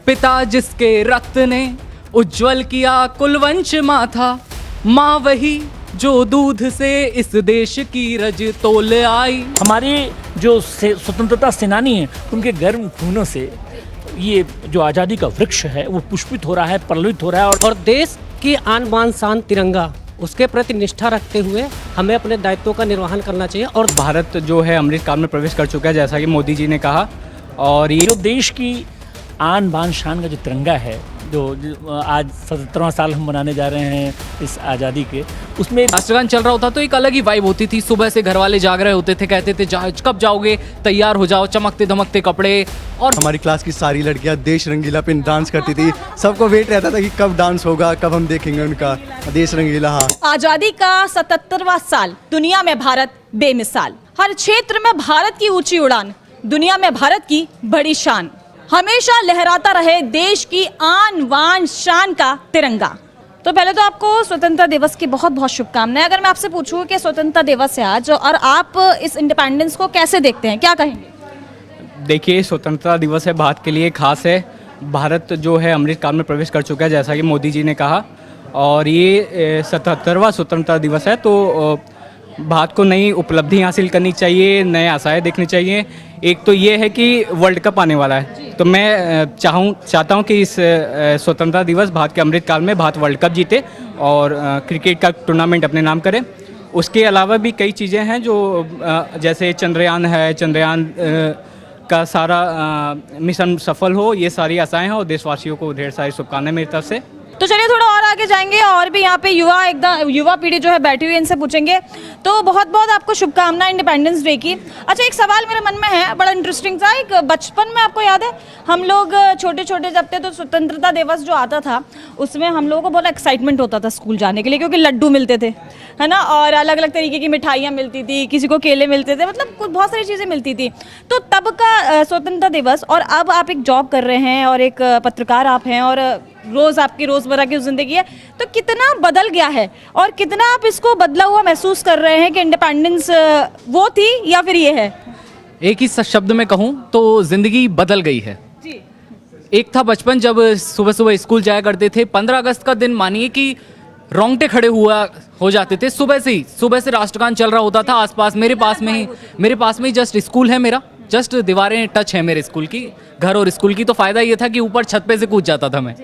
पिता जिसके रक्त ने उज्जवल किया कुलवंश माथा, माँ वही जो दूध से इस देश की रज तोल आई। हमारे जो स्वतंत्रता सेनानी हैं उनके गर्म खूनों से ये जो आज़ादी का वृक्ष है वो पुष्पित हो रहा है, पल्लवित हो रहा है। और देश की आन बान शान तिरंगा, उसके प्रति निष्ठा रखते हुए हमें अपने दायित्वों का निर्वहन करना चाहिए। और भारत जो है अमृत काल में प्रवेश कर चुका है, जैसा कि मोदी जी ने कहा। और ये जो देश की आन बान शान का जो तिरंगा है, जो आज 77वां साल हम मनाने जा रहे हैं इस आज़ादी के, उसमें राष्ट्रगान चल रहा होता तो एक अलग ही वाइब होती थी। सुबह से घर वाले जाग रहे होते थे, कहते थे कब जाओगे, तैयार हो जाओ, चमकते धमकते कपड़े। और हमारी क्लास की सारी लड़कियां देश रंगीला पे डांस करती थी। सबको वेट रहता था कि कब डांस होगा, कब हम देखेंगे उनका देश रंगीला। हाँ, आजादी का 77वां साल, दुनिया में भारत बेमिसाल। हर क्षेत्र में भारत की ऊंची उड़ान, दुनिया में भारत की बड़ी शान। हमेशा लहराता रहे देश की आन बान शान का तिरंगा। तो पहले तो आपको स्वतंत्रता दिवस की बहुत बहुत शुभकामनाएं। अगर मैं आपसे पूछूं कि स्वतंत्रता दिवस है आज और आप इस इंडिपेंडेंस को कैसे देखते हैं, क्या कहेंगे? देखिए, स्वतंत्रता दिवस है, भारत के लिए खास है। भारत जो है अमृत काल में प्रवेश कर चुका है, जैसा कि मोदी जी ने कहा। और ये 77वां स्वतंत्रता दिवस है, तो भारत को नई उपलब्धि हासिल करनी चाहिए, नए आशाएं देखनी चाहिए। एक तो ये है कि वर्ल्ड कप आने वाला है, तो मैं चाहता हूं कि इस स्वतंत्रता दिवस भारत के अमृत काल में भारत वर्ल्ड कप जीते और क्रिकेट का टूर्नामेंट अपने नाम करे। उसके अलावा भी कई चीज़ें हैं जो जैसे चंद्रयान है, चंद्रयान का सारा मिशन सफल हो, ये सारी आशाएं हैं और देशवासियों को ढेर सारी शुभकामनाएं मेरी तरफ से। तो चलिए थोड़ा और आगे जाएंगे और भी यहाँ पे युवा पीढ़ी जो है बैठी हुई, इनसे पूछेंगे। तो बहुत बहुत आपको शुभकामनाएं इंडिपेंडेंस डे की। अच्छा, एक सवाल मेरे मन में है, बड़ा इंटरेस्टिंग था। एक बचपन में आपको याद है, हम लोग छोटे छोटे जब थे तो स्वतंत्रता दिवस जो आता था उसमें हम लोगों को बहुत एक्साइटमेंट होता था स्कूल जाने के लिए, क्योंकि लड्डू मिलते थे, है ना, और अलग अलग तरीके की मिठाइयाँ मिलती थी, किसी को केले मिलते थे, मतलब कुछ बहुत सारी चीज़ें मिलती थी। तो तब का स्वतंत्रता दिवस और अब आप एक जॉब कर रहे हैं और एक पत्रकार आप हैं और रोज़ आपकी रोज़मर्रा की ज़िंदगी है, तो कितना बदल गया है और कितना आप इसको बदला हुआ महसूस कर रहे हैं कि इंडिपेंडेंस वो थी या फिर ये है? एक ही शब्द में कहूँ तो जिंदगी बदल गई है जी। एक था बचपन, जब सुबह सुबह स्कूल जाया करते थे। 15 अगस्त का दिन मानिए कि रोंगटे खड़े हो जाते थे। सुबह से राष्ट्रगान चल रहा होता था आसपास। मेरे पास में ही जस्ट स्कूल है मेरा, जस्ट दीवारें टच है मेरे स्कूल की, घर और स्कूल की। तो फ़ायदा ये था कि ऊपर छत पे से कूद जाता था मैं।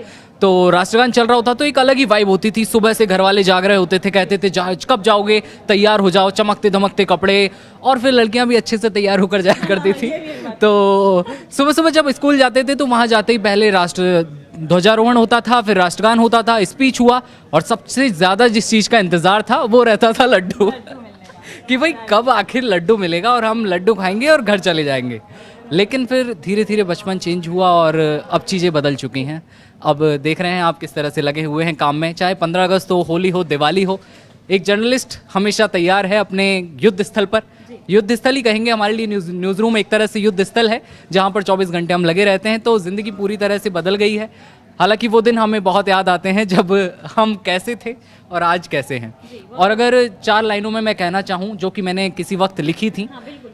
तो राष्ट्रगान चल रहा होता तो एक अलग ही वाइब होती थी। सुबह से घर वाले जाग रहे होते थे, कहते थे कब जाओगे, तैयार हो जाओ, चमकते धमकते कपड़े। और फिर लड़कियां भी अच्छे से तैयार होकर जाया करती थी। तो सुबह सुबह जब स्कूल जाते थे तो वहाँ जाते ही पहले राष्ट्र ध्वजारोहण होता था, फिर राष्ट्रगान होता था, स्पीच हुआ, और सबसे ज़्यादा जिस चीज़ का इंतज़ार था वो रहता था लड्डू कि भाई कब आखिर लड्डू मिलेगा और हम लड्डू खाएंगे और घर चले जाएंगे। लेकिन फिर धीरे धीरे बचपन चेंज हुआ और अब चीज़ें बदल चुकी हैं। अब देख रहे हैं आप किस तरह से लगे हुए हैं काम में, चाहे 15 अगस्त हो, होली हो, दिवाली हो। एक जर्नलिस्ट हमेशा तैयार है अपने युद्ध स्थल पर, युद्ध स्थल ही कहेंगे हमारे लिए, न्यूज़ रूम एक तरह से युद्ध स्थल है जहाँ पर 24 घंटे हम लगे रहते हैं। तो ज़िंदगी पूरी तरह से बदल गई है। हालांकि वो दिन हमें बहुत याद आते हैं जब हम कैसे थे और आज कैसे हैं। और अगर 4 लाइनों में मैं कहना चाहूँ, जो कि मैंने किसी वक्त लिखी थी,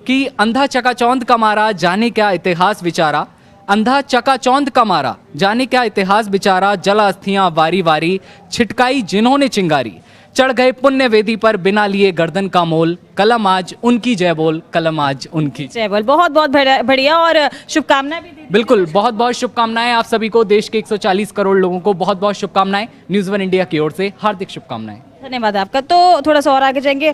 कि अंधा चकाचौंध का मारा जाने क्या इतिहास विचारा, अंधा चकाचौंध का मारा जाने क्या इतिहास विचारा, जला अस्थियां वारी वारी छिटकाई जिन्होंने चिंगारी, चढ़ गए पुण्य वेदी पर बिना लिए गर्दन का मोल, कलम आज उनकी जय बोल, कलम आज उनकी जय बोल। बहुत बहुत बढ़िया और शुभकामनाएं भी दी। बिल्कुल, बहुत बहुत शुभकामनाएं आप सभी को, देश के 140 करोड़ लोगों को बहुत बहुत शुभकामनाएं। न्यूज़ वन इंडिया की ओर से हार्दिक शुभकामनाएं। धन्यवाद आपका। तो थोड़ा सा और आगे जाएंगे।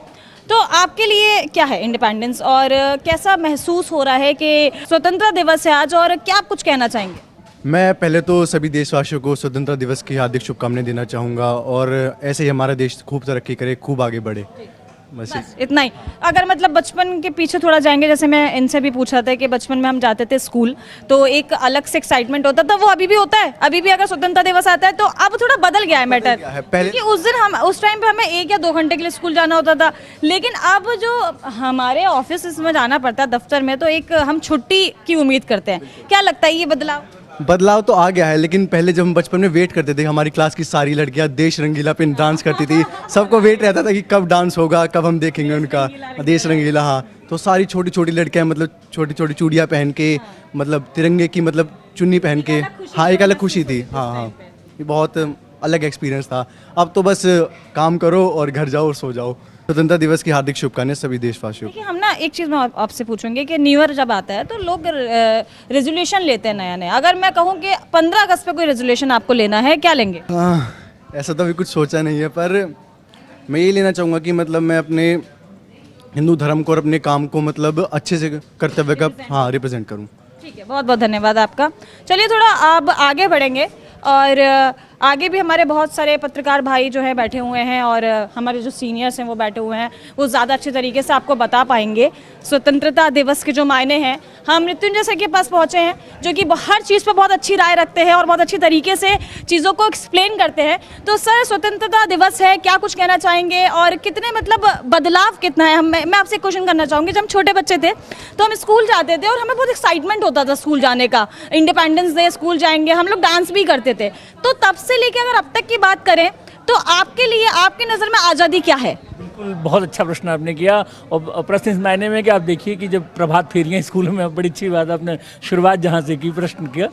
तो आपके लिए क्या है इंडिपेंडेंस और कैसा महसूस हो रहा है कि स्वतंत्रता दिवस है आज, और क्या आप कुछ कहना चाहेंगे? मैं पहले तो सभी देशवासियों को स्वतंत्रता दिवस की हार्दिक शुभकामनाएं देना चाहूँगा और ऐसे ही हमारा देश खूब तरक्की करे, खूब आगे बढ़े। बस इतना ही। अगर मतलब बचपन के पीछे थोड़ा जाएंगे, जैसे मैं इनसे भी पूछा था कि बचपन में हम जाते थे स्कूल तो एक अलग से एक्साइटमेंट होता था, वो अभी भी होता है। अभी भी अगर स्वतंत्रता दिवस आता है तो अब थोड़ा बदल गया है मैटर, क्योंकि उस टाइम पे हमें 1 या 2 घंटे के लिए स्कूल जाना होता था। लेकिन अब जो हमारे ऑफिस में जाना पड़ता है, दफ्तर में, तो एक हम छुट्टी की उम्मीद करते हैं। क्या लगता है ये बदलाव तो आ गया है, लेकिन पहले जब हम बचपन में वेट करते थे, हमारी क्लास की सारी लड़कियां देश रंगीला पे डांस करती थी। सबको वेट रहता था कि कब डांस होगा, कब हम देखेंगे उनका देश रंगीला। हाँ, तो सारी छोटी छोटी लड़कियां मतलब छोटी छोटी चूड़ियाँ पहन के, मतलब तिरंगे की मतलब चुन्नी पहन के, हाँ एक अलग खुशी थी। हाँ हाँ, ये बहुत अलग एक्सपीरियंस था। अब तो बस काम करो और घर जाओ और सो जाओ। स्वतंत्रता दिवस की हार्दिक शुभकामनाएं सभी देशवासियों को। देखिए हम ना एक चीज़ मैं आपसे पूछूंगी कि न्यू ईयर जब आता है तो लोग रेजोल्यूशन लेते हैं नया नया। अगर मैं कहूँ कि 15 अगस्त पे कोई रेजोल्यूशन आपको लेना है, क्या लेंगे? ऐसा तो अभी कुछ सोचा नहीं है, पर मैं ये लेना चाहूँगा कि मतलब मैं अपने हिंदू धर्म को और अपने काम को मतलब अच्छे से कर्तव्य का हाँ रिप्रेजेंट करूँ। ठीक है, बहुत बहुत धन्यवाद आपका। चलिए थोड़ा अब आगे बढ़ेंगे और आगे भी हमारे बहुत सारे पत्रकार भाई जो है बैठे हुए हैं और हमारे जो सीनियर्स हैं वो बैठे हुए हैं, वो ज़्यादा अच्छे तरीके से आपको बता पाएंगे स्वतंत्रता दिवस के जो मायने हैं। हम मृत्युंजय सर के पास पहुंचे हैं जो कि हर चीज़ पर बहुत अच्छी राय रखते हैं और बहुत अच्छी तरीके से चीज़ों को एक्सप्लेन करते हैं। तो सर, स्वतंत्रता दिवस है, क्या कुछ कहना चाहेंगे और कितने मतलब बदलाव कितना है? मैं आपसे एक क्वेश्चन करना चाहूँगी। जब हम छोटे बच्चे थे तो हम स्कूल जाते थे और हमें बहुत एक्साइटमेंट होता था स्कूल जाने का। इंडिपेंडेंस डे स्कूल जाएंगे, हम लोग डांस भी करते थे। तो तब से लेकर अगर अब तक की बात करें तो आपके लिए, आपकी नज़र में आज़ादी क्या है? बिल्कुल, बहुत अच्छा प्रश्न आपने किया। और प्रश्न इस मायने में कि आप देखिए कि जब प्रभात फेरियाँ स्कूलों में, बड़ी अच्छी बात आपने शुरुआत जहाँ से की प्रश्न किया,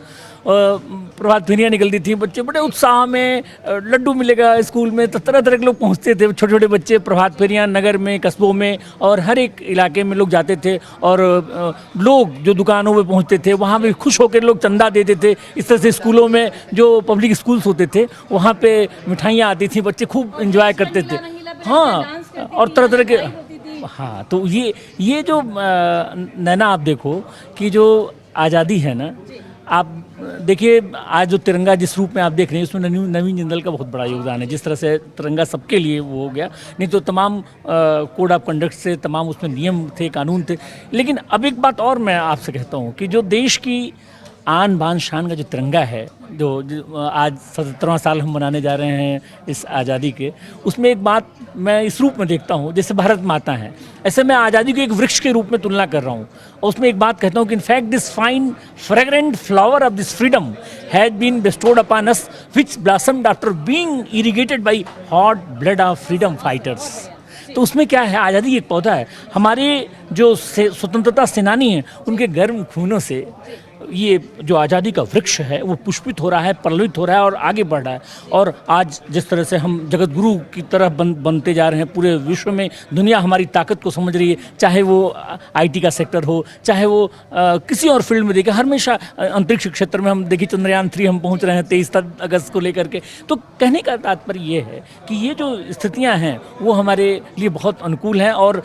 प्रभात फेरियाँ निकलती थी, बच्चे बड़े उत्साह में, लड्डू मिलेगा स्कूल में, तो तरह तरह के लोग पहुँचते थे, छोटे छोटे बच्चे। प्रभात फेरियाँ नगर में, कस्बों में और हर एक इलाके में लोग जाते थे और लोग जो दुकानों में पहुँचते थे वहाँ भी खुश होकर लोग चंदा देते थे। इस तरह से स्कूलों में जो पब्लिक स्कूल्स होते थे वहाँ पे मिठाइयाँ आती थी, बच्चे खूब इंजॉय करते थे। हाँ, और तरह तरह के, हाँ, तो ये जो नैना आप देखो कि जो आज़ादी है ना, आप देखिए आज जो तिरंगा जिस रूप में आप देख रहे हैं उसमें नवीन जिंदल का बहुत बड़ा योगदान है। जिस तरह से तिरंगा सबके लिए वो हो गया, नहीं तो तमाम कोड ऑफ कंडक्ट से तमाम उसमें नियम थे, कानून थे। लेकिन अब एक बात और मैं आपसे कहता हूँ कि जो देश की आन बान शान का जो तिरंगा है, जो आज 77वां साल हम मनाने जा रहे हैं इस आज़ादी के, उसमें एक बात मैं इस रूप में देखता हूँ, जैसे भारत माता है, ऐसे मैं आज़ादी को एक वृक्ष के रूप में तुलना कर रहा हूँ। और उसमें एक बात कहता हूँ कि in fact this fine fragrant flower of this freedom has been bestowed upon us which blossomed after being irrigated by hot blood of freedom fighters. तो उसमें क्या है, आज़ादी एक पौधा है। हमारे जो स्वतंत्रता सेनानी हैं उनके गर्म खूनों से ये जो आज़ादी का वृक्ष है वो पुष्पित हो रहा है, पल्लवित हो रहा है और आगे बढ़ रहा है। और आज जिस तरह से हम जगत गुरु की तरह बनते जा रहे हैं, पूरे विश्व में दुनिया हमारी ताकत को समझ रही है, चाहे वो आईटी का सेक्टर हो, चाहे वो किसी और फील्ड में देखें, हमेशा अंतरिक्ष क्षेत्र में हम देखिए चंद्रयान 3 हम पहुंच रहे हैं 23 अगस्त को लेकर के। तो कहने का तात्पर्य ये है कि ये जो स्थितियाँ हैं वो हमारे लिए बहुत अनुकूल हैं और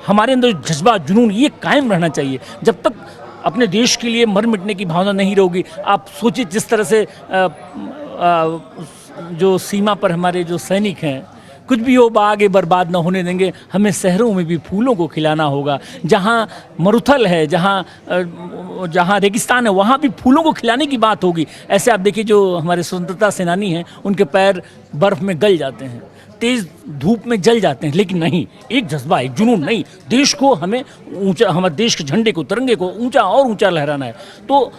हमारे अंदर जज्बा, जुनून ये कायम रहना चाहिए। जब तक अपने देश के लिए मर मिटने की भावना नहीं रहेगी, आप सोचिए जिस तरह से जो सीमा पर हमारे जो सैनिक हैं, कुछ भी हो आगे बर्बाद ना होने देंगे। हमें शहरों में भी फूलों को खिलाना होगा, जहाँ मरुथल है, जहाँ रेगिस्तान है, वहाँ भी फूलों को खिलाने की बात होगी। ऐसे आप देखिए जो हमारे स्वतंत्रता सेनानी हैं उनके पैर बर्फ़ में गल जाते हैं, तेज़ धूप में जल जाते हैं, लेकिन नहीं, एक जज्बा, एक जुनून, नहीं, देश को हमें ऊंचा, हमारे देश के झंडे को, तिरंगे को ऊंचा और ऊंचा लहराना है। तो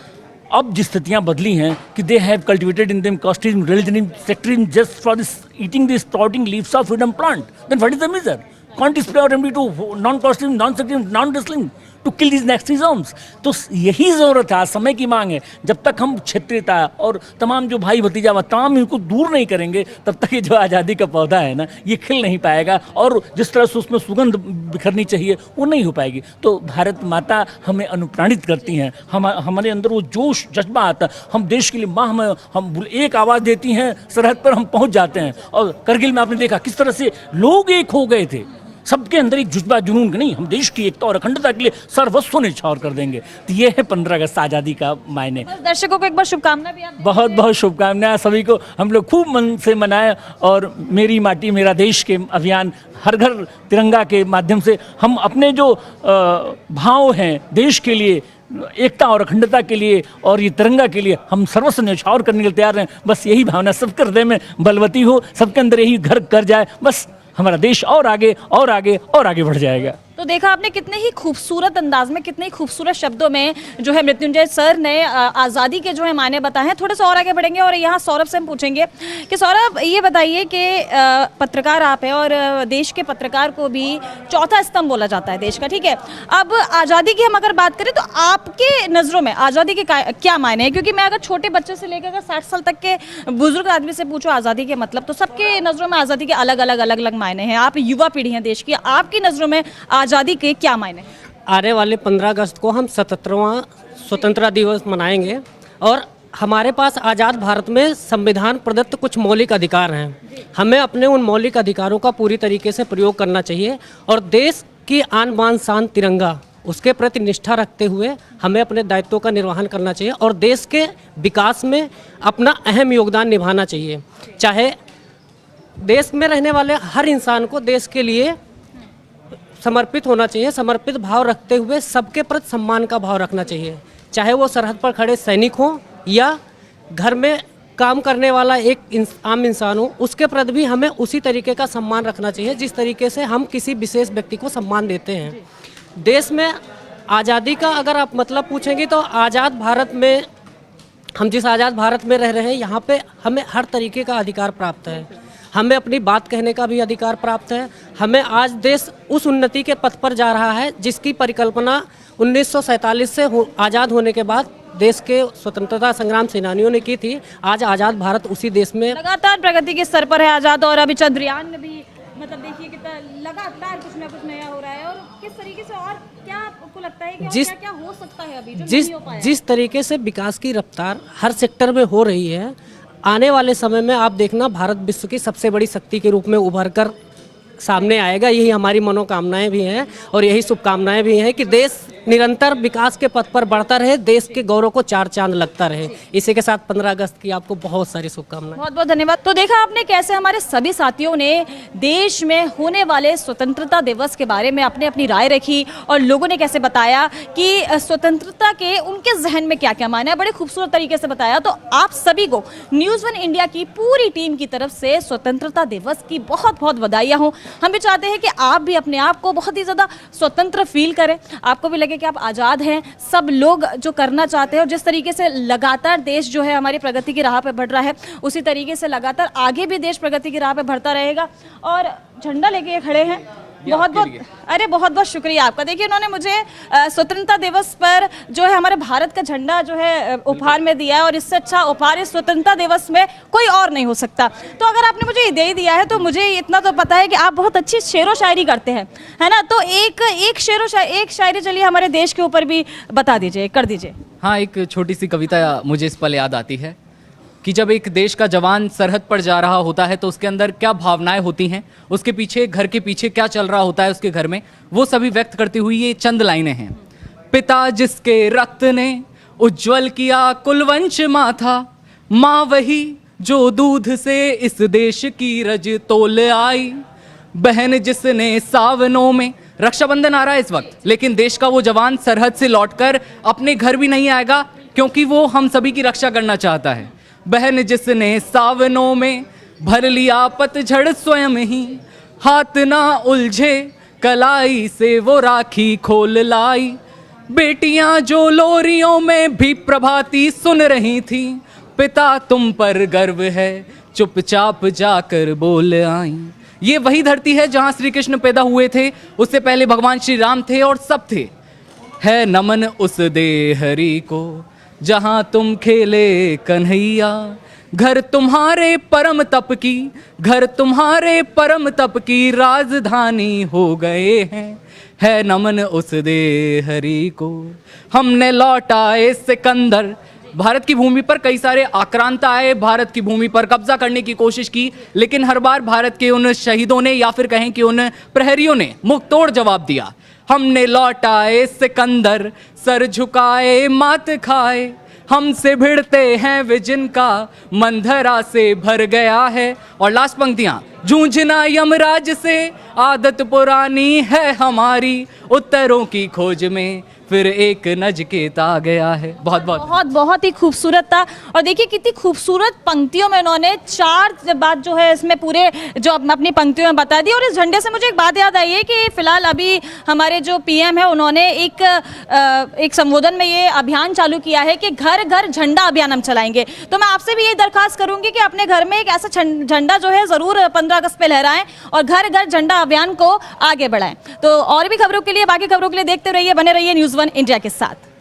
अब जिस स्थितियाँ बदली हैं कि they have cultivated in them casteism, religion, sectarianism just for this eating this sprouting leaves of freedom plant, then what is the major? Can't spray our remedy to non-costume, non-sectarian, non-wrestling to kill these Nazisms? तो यही ज़रूरत है, समय की मांग है। जब तक हम क्षेत्रीयता और तमाम जो भाई भतीजा तमाम इनको दूर नहीं करेंगे, तब तक ये जो आज़ादी का पौधा है ना, ये खिल नहीं पाएगा और जिस तरह से उसमें सुगंध बिखरनी चाहिए वो नहीं हो पाएगी। तो भारत माता हमें अनुप्राणित करती हैं, हमारे अंदर वो जोश जज्बा आता है, हम देश के लिए हम एक आवाज़ देती हैं, सरहद पर हम पहुँच जाते हैं। और करगिल में आपने देखा किस तरह से लोग एक हो गए थे, सबके अंदर एक जज्बा, जुनून का, नहीं, हम देश की एकता और अखंडता के लिए सर्वस्व न्यौछावर कर देंगे। तो ये है 15 अगस्त आज़ादी का मायने। दर्शकों को एक बार शुभकामनाएं भी आप बहुत बहुत शुभकामनाएं सभी को। हम लोग खूब मन से मनाएं और मेरी माटी मेरा देश के अभियान, हर घर तिरंगा के माध्यम से हम अपने जो भाव हैं देश के लिए, एकता और अखंडता के लिए और ये तिरंगा के लिए, हम सर्वस्व न्यौछावर करने के लिए तैयार हैं। बस यही भावना सबके हृदय में बलवती हो, सबके अंदर यही घर कर जाए, बस हमारा देश और आगे और आगे और आगे बढ़ जाएगा। तो देखा आपने कितने ही खूबसूरत अंदाज में, कितने ही खूबसूरत शब्दों में जो है मृत्युंजय सर ने आज़ादी के जो है मायने बताए हैं। थोड़े से और आगे बढ़ेंगे और यहाँ सौरभ से हम पूछेंगे कि सौरभ ये बताइए कि पत्रकार आप हैं और देश के पत्रकार को भी चौथा स्तंभ बोला जाता है देश का, ठीक है। अब आज़ादी की हम अगर बात करें तो आपके नज़रों में आज़ादी के क्या मायने हैं? क्योंकि मैं अगर छोटे बच्चे से लेकर अगर 60 साल तक के बुजुर्ग आदमी से पूछूं आज़ादी के मतलब, तो सबके नज़रों में आज़ादी के अलग अलग मायने हैं। आप युवा पीढ़ी हैं देश की, आपकी नज़रों में आज़ादी के क्या मायने? आने वाले 15 अगस्त को हम 77वां स्वतंत्रता दिवस मनाएंगे और हमारे पास आज़ाद भारत में संविधान प्रदत्त कुछ मौलिक अधिकार हैं। हमें अपने उन मौलिक अधिकारों का पूरी तरीके से प्रयोग करना चाहिए और देश की आन बान शान तिरंगा उसके प्रति निष्ठा रखते हुए हमें अपने दायित्वों का निर्वहन करना चाहिए और देश के विकास में अपना अहम योगदान निभाना चाहिए। चाहे देश में रहने वाले हर इंसान को देश के लिए समर्पित होना चाहिए, समर्पित भाव रखते हुए सबके प्रति सम्मान का भाव रखना चाहिए। चाहे वो सरहद पर खड़े सैनिक हों या घर में काम करने वाला एक आम इंसान हो, उसके प्रति भी हमें उसी तरीके का सम्मान रखना चाहिए जिस तरीके से हम किसी विशेष व्यक्ति को सम्मान देते हैं। देश में आज़ादी का अगर आप मतलब पूछेंगे तो आज़ाद भारत में हम जिस आज़ाद भारत में रह रहे हैं यहाँ पे हमें हर तरीके का अधिकार प्राप्त है। हमें अपनी बात कहने का भी अधिकार प्राप्त है। हमें आज देश उस उन्नति के पथ पर जा रहा है जिसकी परिकल्पना 1947 से आज़ाद होने के बाद देश के स्वतंत्रता संग्राम सेनानियों ने की थी। आज आज़ाद भारत उसी देश में लगातार प्रगति के स्तर पर है आज़ाद, और अभी चंद्रयान में भी मतलब देखिए कितना लगातार कुछ ना कुछ नया हो रहा है। और किस तरीके से और क्या आपको लगता है कि क्या क्या हो सकता है अभी जो नहीं हो पाया? जिस तरीके से विकास की रफ्तार हर सेक्टर में हो रही है, आने वाले समय में आप देखना भारत विश्व की सबसे बड़ी शक्ति के रूप में उभर कर सामने आएगा। यही हमारी मनोकामनाएं भी हैं और यही शुभकामनाएं भी हैं कि देश निरंतर विकास के पथ पर बढ़ता रहे, देश के गौरव को चार चांद लगता रहे। इसी के साथ 15 अगस्त की आपको बहुत सारी शुभकामनाएं। बहुत बहुत धन्यवाद। तो देखा आपने कैसे हमारे सभी साथियों ने देश में होने वाले स्वतंत्रता दिवस के बारे में अपनी अपनी राय रखी और लोगों ने कैसे बताया कि स्वतंत्रता के उनके जहन में क्या क्या मायने है। बड़े खूबसूरत तरीके से बताया। तो आप सभी को न्यूज़ 1 इंडिया की पूरी टीम की तरफ से स्वतंत्रता दिवस की बहुत बहुत बधाइयाँ हों। हम भी चाहते हैं कि आप भी अपने आप को बहुत ही ज़्यादा स्वतंत्र फील करें, आपको भी लगे कि आप आज़ाद हैं। सब लोग जो करना चाहते हैं और जिस तरीके से लगातार देश जो है हमारी प्रगति की राह पे बढ़ रहा है, उसी तरीके से लगातार आगे भी देश प्रगति की राह पे बढ़ता रहेगा। और झंडा लेके खड़े हैं, बहुत बहुत शुक्रिया आपका। देखिए उन्होंने मुझे स्वतंत्रता दिवस पर जो है हमारे भारत का झंडा जो है उपहार में दिया है और इससे अच्छा उपहार इस स्वतंत्रता दिवस में कोई और नहीं हो सकता। तो अगर आपने मुझे ये दे ही दिया है तो मुझे इतना तो पता है कि आप बहुत अच्छी शेरो शायरी करते हैं, है ना। तो एक शायरी चलिए हमारे देश के ऊपर भी बता दीजिए, कर दीजिए। हाँ, एक छोटी सी कविता मुझे इस पल याद आती है कि जब एक देश का जवान सरहद पर जा रहा होता है तो उसके अंदर क्या भावनाएं होती हैं, उसके पीछे घर के पीछे क्या चल रहा होता है उसके घर में, वो सभी व्यक्त करती हुई ये चंद लाइनें हैं। पिता जिसके रक्त ने उज्जवल किया कुलवंश माथा, माँ वही जो दूध से इस देश की रज तोल आई, बहन जिसने सावनों में, रक्षाबंधन आ रहा है इस वक्त, लेकिन देश का वो जवान सरहद से लौटकर अपने घर भी नहीं आएगा क्योंकि वो हम सभी की रक्षा करना चाहता है। बहन जिसने सावनों में भर लिया पतझड़ स्वयं ही, हाथ ना उलझे कलाई से वो राखी खोल लाई, बेटियां जो लोरियों में भी प्रभाती सुन रही थी, पिता तुम पर गर्व है चुपचाप जाकर बोल आई। ये वही धरती है जहां श्री कृष्ण पैदा हुए थे, उससे पहले भगवान श्री राम थे और सब थे। है नमन उस देहरी को जहां तुम खेले कन्हैया, घर तुम्हारे परम तप की, घर तुम्हारे परम तप की राजधानी हो गए हैं। है नमन उस देहरी को हमने लौटाए सिकंदर। भारत की भूमि पर कई सारे आक्रांता आए, भारत की भूमि पर कब्जा करने की कोशिश की, लेकिन हर बार भारत के उन शहीदों ने या फिर कहें कि उन प्रहरियों ने मुंह तोड़ जवाब दिया। हमने लौटाए सिकंदर, सर झुकाए मात खाए, हमसे भिड़ते हैं वे जिनका मन धरा से भर गया है। और लास्ट पंक्तियां, जूझना यमराज से आदत पुरानी है हमारी, उत्तरों की खोज में फिर एक नजकेत आ गया है। बहुत बहुत बहुत बहुत ही खूबसूरत था। और देखिए कितनी खूबसूरत पंक्तियों में उन्होंने 4 बात जो है इसमें पूरे जो अपनी पंक्तियों में बता दी। और इस झंडे से मुझे एक बात याद आई है कि फिलहाल अभी हमारे जो पीएम है उन्होंने एक संबोधन में ये अभियान चालू किया है कि घर घर झंडा अभियान हम चलाएंगे। तो मैं आपसे भी ये दरख्वास्त करूंगी कि अपने घर में एक ऐसा झंडा जो है ज़रूर 15 अगस्त पे लहराएं और घर घर झंडा अभियान को आगे बढ़ाएं। तो और भी खबरों के लिए, बाकी खबरों के लिए देखते रहिए, बने रहिए न्यूज़ 1 इंडिया के साथ।